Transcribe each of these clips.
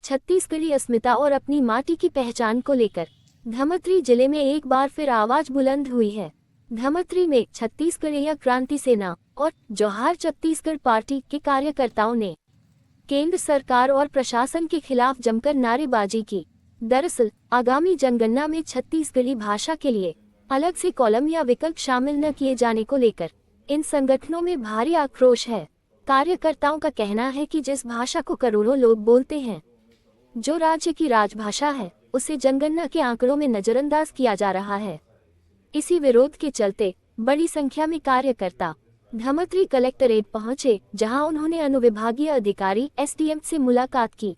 छत्तीसगढ़ी अस्मिता और अपनी माटी की पहचान को लेकर धमतरी जिले में एक बार फिर आवाज बुलंद हुई है। धमतरी में छत्तीसगढ़िया क्रांति सेना और जोहार छत्तीसगढ़ पार्टी के कार्यकर्ताओं ने केंद्र सरकार और प्रशासन के खिलाफ जमकर नारेबाजी की। दरअसल आगामी जनगणना में छत्तीसगढ़ी भाषा के लिए अलग से कॉलम या विकल्प शामिल न किए जाने को लेकर इन संगठनों में भारी आक्रोश है। कार्यकर्ताओं का कहना है कि जिस भाषा को करोड़ों लोग बोलते हैं, जो राज्य की राजभाषा है, उसे जनगणना के आंकड़ों में नजरअंदाज किया जा रहा है। इसी विरोध के चलते बड़ी संख्या में कार्यकर्ता धमतरी कलेक्टरेट पहुंचे, जहां उन्होंने अनुविभागीय अधिकारी एसडीएम से मुलाकात की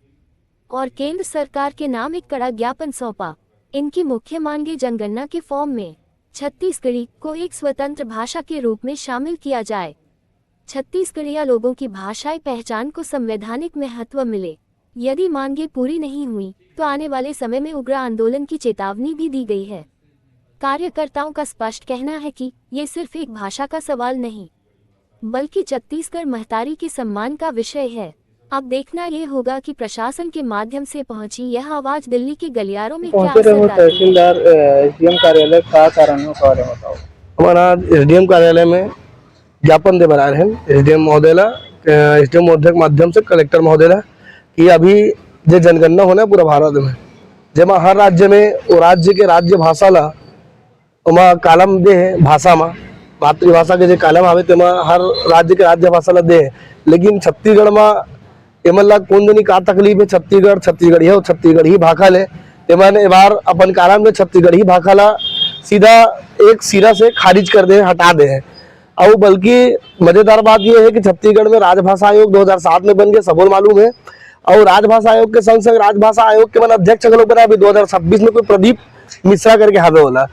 और केंद्र सरकार के नाम एक कड़ा ज्ञापन सौंपा। इनकी मुख्य मांगे जनगणना के फॉर्म में छत्तीसगढ़ी को एक स्वतंत्र भाषा के रूप में शामिल किया जाए, छत्तीसगढ़िया लोगों की भाषाई पहचान को संवैधानिक महत्व मिले। यदि मांगे पूरी नहीं हुई तो आने वाले समय में उग्र आंदोलन की चेतावनी भी दी गई है। कार्यकर्ताओं का स्पष्ट कहना है कि ये सिर्फ एक भाषा का सवाल नहीं, बल्कि छत्तीसगढ़ महतारी के सम्मान का विषय है। अब देखना ये होगा कि प्रशासन के माध्यम से पहुंची यह आवाज दिल्ली के गलियारों में क्या असर डालती है। तहसीलदार एसडीएम कार्यालय का कारण बताओ। हमारा एसडीएम कार्यालय में ज्ञापन दे बना रहे हैं एसडीएम महोदय माध्यम से कलेक्टर महोदय कि अभी जो जनगणना होना है पूरा भारत में, जेमा हर राज्य में वो राज्य के राज्य भाषा ला ओमा कालम दे है, भाषा में मातृभाषा के जो कालम आवे तेमा हर राज्य के राज्य भाषा ला दे। लेकिन छत्तीसगढ़ में एमन ला कौन जनी का तकलीफ है, छत्तीसगढ़ी है, छत्तीसगढ़ी भाषा ले तेमन ए बार अपन कालम में छत्तीसगढ़ी भाषा ला सीधा एक सिरा से खारिज कर दे, हटा दे है। और बल्कि मजेदार बात यह है कि छत्तीसगढ़ में राजभाषा आयोग 2007 में बन गया, सबको मालूम है। और राजभाषा आयोग के संग संग राजभाषा आयोग के अध्यक्ष लोग बना अभी 2026 में कोई प्रदीप मिश्रा करके हावे होला।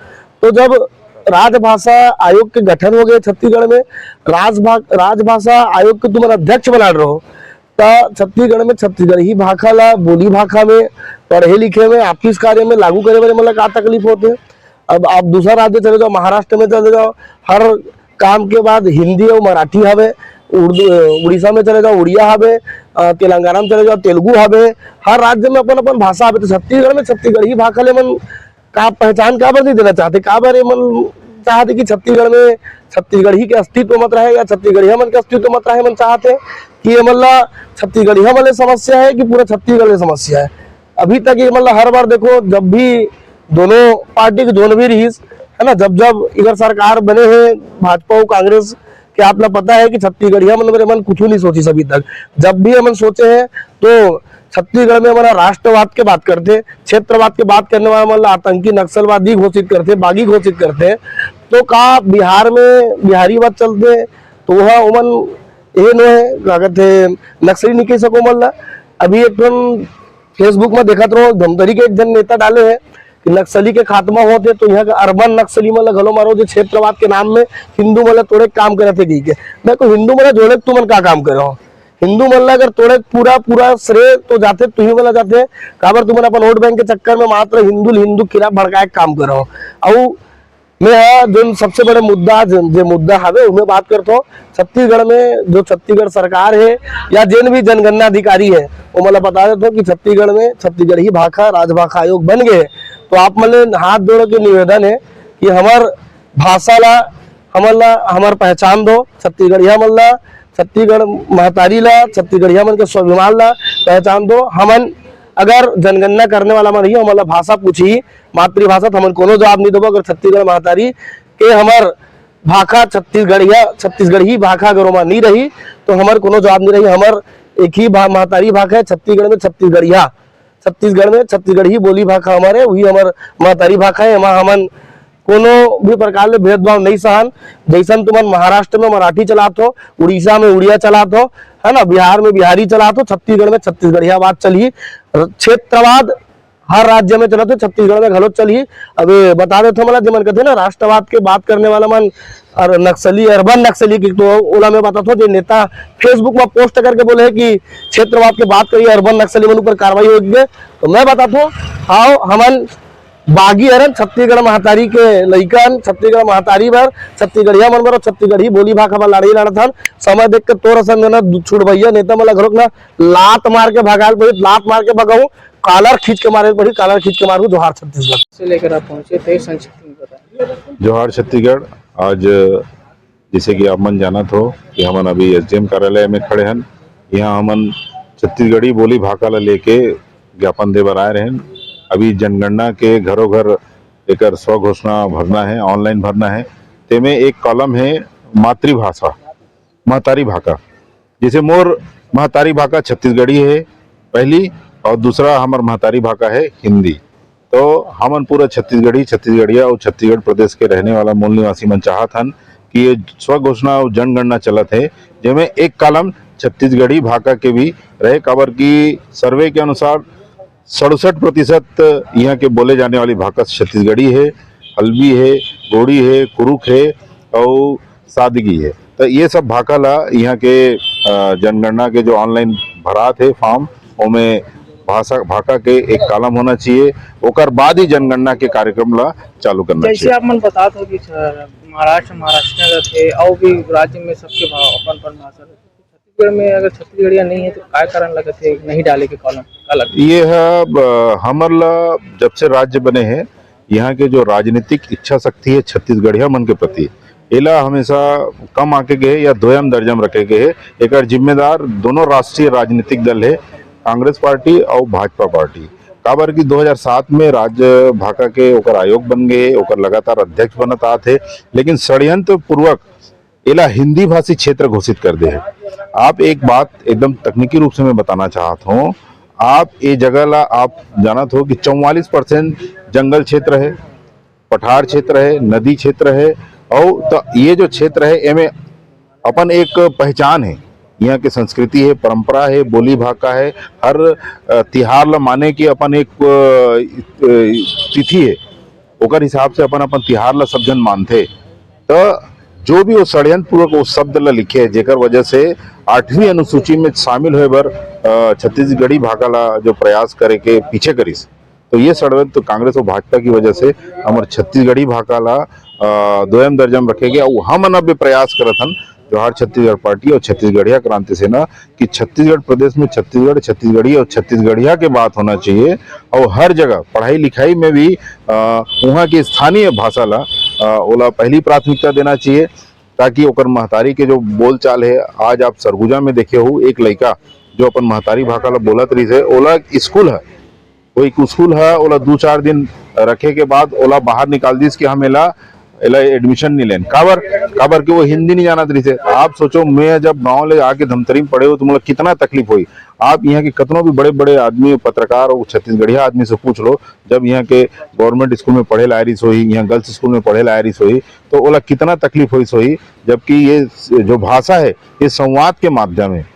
तो जब राजभाषा आयोग के गठन हो गए छत्तीसगढ़ में, राजभाषा आयोग के तुम अध्यक्ष बना रहे हो, तो छत्तीसगढ़ में छत्तीसगढ़ी भाषा ला बोली भाषा में पढ़े लिखे में ऑफिस कार्य में लागू करे में मतलब क्या तकलीफ होते हैं। अब आप दूसरा राज्य चले जाओ, महाराष्ट्र में चले जाओ, हर काम के बाद हिंदी और मराठी हवे, उर्दू उड़ीसा में चले जाओ उड़िया हवे, तेलंगाना में चले जाओ तेलुगु हवे, हर राज्य में अपन अपन भाषा हवे। तो छत्तीसगढ़ में छत्तीसगढ़ी भाषा ले मन का पहचान का बार नहीं देना चाहते, का बार मन चाहते कि छत्तीसगढ़ में छत्तीसगढ़ी के अस्तित्व मत रहे या छत्तीसगढ़िया मन के अस्तित्व मत रहे। मन चाहते कि ये मतलब छत्तीसगढ़िया वाले समस्या है कि पूरा छत्तीसगढ़ में समस्या है। अभी तक ये मतलब हर बार देखो, जब भी दोनों पार्टी के जोन भी रही है ना, जब इधर सरकार बने हैं भाजपा और कांग्रेस के, आप लोग पता है कि छत्तीसगढ़िया मतलब मेरे मन कुछ नहीं सोची सभी तक। जब भी हम सोचे हैं तो छत्तीसगढ़ में हमारा राष्ट्रवाद के बात करते, क्षेत्रवाद के बात करने वाला मतलब आतंकी नक्सलवादी घोषित करते, बागी घोषित करते। तो का बिहार में बिहारी बात चलते तो वह उमन ये नो है क्या कहते नक्सली नहीं कह सको। मतलब अभी एक फेसबुक में देखा तो धमतरी के एक जन नेता डाले हैं कि नक्सली के खात्मा होते तो यहाँ का अर्बन नक्सली मतलब घलो मारो जो क्षेत्रवाद के नाम में हिंदू मतलब तोड़े काम करे थे। ठीक है, मैं को हिंदू मतलब जोड़े तुम का काम कर रहे हो, हिंदू मतलब अगर तोड़े पूरा श्रेय तो जाते तुम्हें वाला जाते काबर तुम अपन वोट बैंक के चक्कर में मात्र हिंदू खिलाफ भड़काए काम कर रहे हो। और मैं जो सबसे बड़े मुद्दा हवे उनमें बात करता हूँ। छत्तीसगढ़ में जो छत्तीसगढ़ सरकार है या जिन भी जनगणना अधिकारी है वो मतलब बता देता हूँ कि छत्तीसगढ़ में छत्तीसगढ़ी भाषा राजभाषा आयोग बन गए। तो आप मतलब हाथ जोड़ के निवेदन है कि हमार भाषा ला हमार पहचान दो, छत्तीसगढ़िया मतलब छत्तीसगढ़ महतारी ला छत्तीसगढ़िया मन के स्वाभिमान ला पहचान दो। हमन अगर जनगणना करने वाला मन रही हमारा भाषा पूछी मातृभाषा तो हमन कोनो जवाब नहीं देबो। अगर छत्तीसगढ़ महतारी के हमार भाषा छत्तीसगढ़ी भाषा अगर वहाँ नहीं रही तो हमार कोनो जवाब नहीं रही। हमार एक ही महतारी भाषा है छत्तीसगढ़ में छत्तीसगढ़िया, छत्तीसगढ़ में छत्तीसगढ़ी बोली भाषा हमारे वही हमार महतारी भाषा है। वहाँ हमन कोनो भी प्रकार ले भेदभाव नहीं सहन। जैसन तुमन महाराष्ट्र में मराठी चलात हो, उड़ीसा में उड़िया चलात हो, है ना, बिहार में बिहारी चलात हो, छत्तीसगढ़ में छत्तीसगढ़िया बात चली। क्षेत्रवाद हर राज्य में चला तो छत्तीसगढ़ में घलो चली। अब बता देते मतलब जो मन कहते ना राष्ट्रवाद के बात करने वाला मन और नक्सली अर्बन नक्सली की, तो ओला में बता जो नेता फेसबुक में पोस्ट करके बोले है कि क्षेत्रवाद के बात करिए अर्बन नक्सली मन पर कार्रवाई होगी। तो मैं बताता हूँ हाँ हमन बागी हरन छत्तीसगढ़ महतारी के लइकन छत्तीसगढ़ महतारी भर छत्तीसगढ़िया मन बर छत्तीसगढ़ी बोली भाखा बा लड़ाई लड़त हन। समय देख के तोर संग ना छुड़बैया नेता मला घरोक ना लात मार के भगाल पड़ी, लात मार के भगाऊं, कालर खींच के मारे पड़ी, कालर खींच के मारू। जोहार छत्तीसगढ़ से लेकर आप पहुंचे थे, संक्षिप्त में बताएं। जोहार छत्तीसगढ़। आज जैसे कि आप मन जानत हो कि हमन अभी एसडीएम कार्यालय में खड़े हन। यहाँ हमन छत्तीसगढ़ी बोली भाखा ला लेके ज्ञापन दे बर आए रहें। अभी जनगणना के घरों घर एकर स्व घोषणा भरना है, ऑनलाइन भरना है। तेमें एक कॉलम है मातृभाषा, महतारी भाखा। जैसे मोर महतारी भाखा छत्तीसगढ़ी है पहली, और दूसरा हमार महतारी भाखा है हिंदी। तो हमन पूरा छत्तीसगढ़ी छत्तीसगढ़िया और छत्तीसगढ़ प्रदेश के रहने वाला मूल निवासी मन चाहत हन कि ये स्व घोषणा और जनगणना चलत है, जिसमें एक कॉलम छत्तीसगढ़ी भाषा के भी रहे। काबर की सर्वे के अनुसार 67% यहाँ के बोले जाने वाली भाषा छत्तीसगढ़ी है, हल्बी है, गोड़ी है, कुरुक है और सादगी है। तो ये सब भाषा ला यहाँ के जनगणना के जो ऑनलाइन भरात है फॉर्म, उनमें भाषा के एक कॉलम होना चाहिए। ओकर बाद ही जनगणना के कार्यक्रम ला चालू करना जैसे चाहिए। आप मन बतात हो कि महाराष्ट्र रहते और भी राज्य में सबके अपन भाषा रहते, छत्तीसगढ़ में अगर छत्तीसगढ़िया नहीं है तो काय कारण लगत है नहीं डाले के कॉलम अलग? ये है हमर ला जब से राज्य बने हैं, यहाँ के जो राजनीतिक इच्छा शक्ति है छत्तीसगढ़िया मन के प्रति, एला हमेशा कम आके गए या दोयम दर्जम रखे गए। एक जिम्मेदार दोनों राष्ट्रीय राजनीतिक दल है, कांग्रेस पार्टी और भाजपा पार्टी। काबर की 2007 में राज्य भाषा के ओकर आयोग बन गए, ओकर लगातार अध्यक्ष बनत आते, लेकिन षड्यंत्र पूर्वक एला हिंदी भाषी क्षेत्र घोषित कर दे है। आप एक बात एकदम तकनीकी रूप से मैं बताना चाहता हूँ। आप ये जगह ला आप जानत हो कि 44% जंगल क्षेत्र है, पठार क्षेत्र है, नदी क्षेत्र है, और तो ये जो क्षेत्र है एमे अपन एक पहचान है, यहाँ की संस्कृति है, परंपरा है, बोली भाषा है। हर तिहार ला माने कि अपन एक तिथि है, ओकर हिसाब से अपन अपन तिहार ला सब जन मानते। तो जो भी वो षड्यंत्र पूर्वक वो शब्द ला लिखे है, जेकर वजह से 8वीं अनुसूची में शामिल होए बर छत्तीसगढ़ी भाषा ला जो प्रयास करे के पीछे करिस, तो ये षड्यंत्र तो कांग्रेस और भाजपा की वजह से हमारे छत्तीसगढ़ी भाषा ला दोयम दर्जम रखे गया। और हम अब प्रयास करत हन जोहार छत्तीसगढ़ पार्टी और छत्तीसगढ़िया क्रांति सेना कि छत्तीसगढ़ प्रदेश में छत्तीसगढ़ छत्तीसगढ़ी और छत्तीसगढ़िया के बात होना चाहिए। और हर जगह पढ़ाई लिखाई में भी वहाँ की स्थानीय भाषा ला ओला पहली प्राथमिकता देना चाहिए, ताकि ओकर महतारी के जो बोलचाल है। आज आप सरगुजा में देखे हो एक लड़का जो अपन महतारी भाषा ला बोलत रही है, ओला स्कूल है, वो एक स्कूल है, ओला 2-4 दिन रखे के बाद ओला बाहर निकाल दीस कि हम एला एडमिशन नहीं लेन। काबर कि वो हिंदी नहीं जानत रही थे। आप सोचो, मैं जब गांव ले आके धमतरी में पढ़े हो तो मुझे कितना तकलीफ हुई। आप यहाँ के कितनों भी बड़े बड़े आदमी, पत्रकार और छत्तीसगढ़िया आदमी से पूछ लो, जब यहाँ के गवर्नमेंट स्कूल में पढ़े लायरिस हुई, यहाँ गर्ल्स स्कूल में पढ़े लायरिस हुई, तो ओला कितना तकलीफ हुई सोई। जबकि ये जो भाषा है ये संवाद के माध्यम है।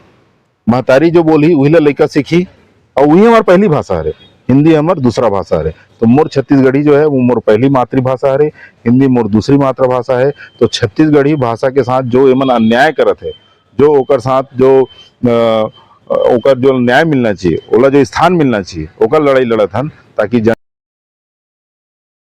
महतारी जो बोली वही लड़का सीखी, और वही हमारी पहली भाषा है। हिंदी हमार दूसरा भाषा है, तो मोर छत्तीसगढ़ी जो है वो मोर पहली मातृभाषा है, हिंदी मोर दूसरी मातृभाषा है। तो छत्तीसगढ़ी भाषा के साथ जो एमन अन्याय करत है, जो ओकर साथ जो ओकर जो न्याय मिलना चाहिए, ओला जो स्थान मिलना चाहिए, ओकर लड़ाई लड़त हन, ताकि